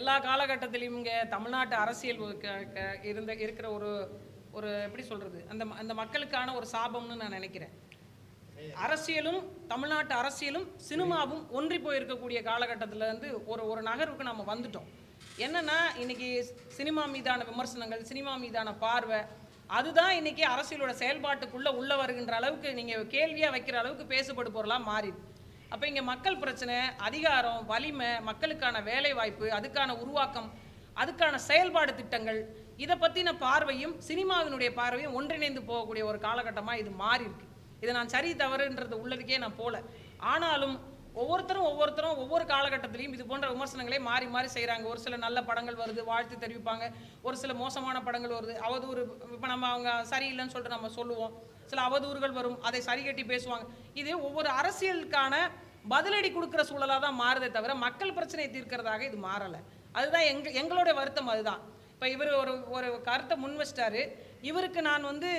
எல்லா காலகட்டத்திலையும் இங்கே தமிழ்நாட்டு அரசியல் இருக்கிற ஒரு ஒரு எப்படி சொல்கிறது, அந்த அந்த மக்களுக்கான ஒரு சாபம்னு நான் நினைக்கிறேன். அரசியலும் தமிழ்நாட்டு அரசியலும் சினிமாவும் ஒன்றி போயிருக்கக்கூடிய காலகட்டத்தில் வந்து ஒரு ஒரு நகர்வுக்கு நம்ம வந்துட்டோம். என்னன்னா இன்னைக்கு சினிமா மீதான விமர்சனங்கள், சினிமா மீதான பார்வை, அதுதான் இன்னைக்கு அரசியலோட செயல்பாட்டுக்குள்ளே உள்ள வருகின்ற அளவுக்கு நீங்கள் கேள்வியாக வைக்கிற அளவுக்கு பேசுபடு பொருளாக மாறிடு. அப்போ இங்கே மக்கள் பிரச்சனை, அதிகாரம், வலிமை, மக்களுக்கான வேலை வாய்ப்பு, அதுக்கான உருவாக்கம், அதுக்கான செயல்பாடு திட்டங்கள், இதை பற்றின பார்வையும் சினிமாவினுடைய பார்வையும் ஒன்றிணைந்து போகக்கூடிய ஒரு காலகட்டமாக இது மாறி இருக்கு. இதை நான் சரி தவறுன்றது உள்ளதுக்கே நான் போகல. ஆனாலும் ஒவ்வொருத்தரும் ஒவ்வொரு காலகட்டத்திலையும் இது போன்ற விமர்சனங்களே மாறி மாறி செய்கிறாங்க. ஒரு சில நல்ல படங்கள் வருது, வாழ்த்து தெரிவிப்பாங்க. ஒரு சில மோசமான படங்கள் வருது, அவதூறு. இப்போ நம்ம அவங்க சரியில்லைன்னு சொல்லிட்டு நம்ம சொல்லுவோம். சில அவதூறுகள் வரும், அதை சரி கட்டி பேசுவாங்க. இது ஒவ்வொரு அரசியலுக்கான பதிலடி கொடுக்குற சூழலாக தான் மாறுதே தவிர மக்கள் பிரச்சனையை தீர்க்கிறதாக இது மாறலை. அதுதான் எங்களுடைய வருத்தம். அதுதான் இப்போ இவர் ஒரு கருத்தை முன் வச்சிட்டாரு. இவருக்கு நான் வந்து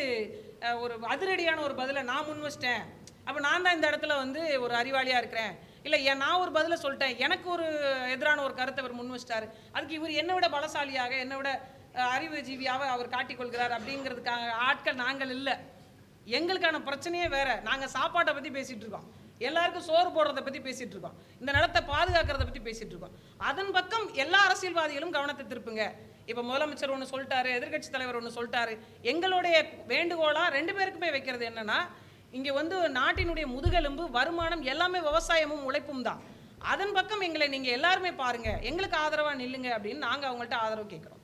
ஒரு அதிரடியான ஒரு பதிலை நான் முன் வச்சிட்டேன். அப்போ நான் தான் இந்த இடத்துல வந்து ஒரு அறிவாளியாக இருக்கிறேன், இல்லை நான் ஒரு பதிலை சொல்லிட்டேன், எனக்கு ஒரு எதிரான ஒரு கருத்தை இவர் முன் வச்சிட்டாரு, அதுக்கு இவர் என்னை விட பலசாலியாக, என்னை விட அறிவு ஜீவியாக அவர் காட்டிக்கொள்கிறார் அப்படிங்கிறதுக்காக ஆட்கள் நாங்கள் இல்லை. எங்களுக்கான பிரச்சனையே வேற. நாங்கள் சாப்பாட்டை பற்றி பேசிகிட்டு இருக்கோம், எல்லாருக்கும் சோறு போடுறதை பற்றி பேசிகிட்டு இருக்கோம், இந்த நிலத்தை பாதுகாக்கிறத பற்றி பேசிகிட்டு இருக்கோம். அதன் பக்கம் எல்லா அரசியல்வாதிகளும் கவனத்தை திருப்புங்க. இப்போ முதலமைச்சர் ஒன்று சொல்லிட்டாரு, எதிர்கட்சி தலைவர் ஒன்று சொல்லிட்டாரு. எங்களுடைய வேண்டுகோளாக ரெண்டு பேருக்குமே வைக்கிறது என்னன்னா, இங்கே வந்து நாட்டினுடைய முதுகெலும்பு, வருமானம் எல்லாமே விவசாயமும் உழைப்பும் தான். அதன் பக்கம் எங்களை நீங்கள் எல்லாருமே பாருங்கள், எங்களுக்கு ஆதரவாக நில்லுங்க அப்படின்னு நாங்கள் அவங்கள்ட்ட ஆதரவு கேட்குறோம்.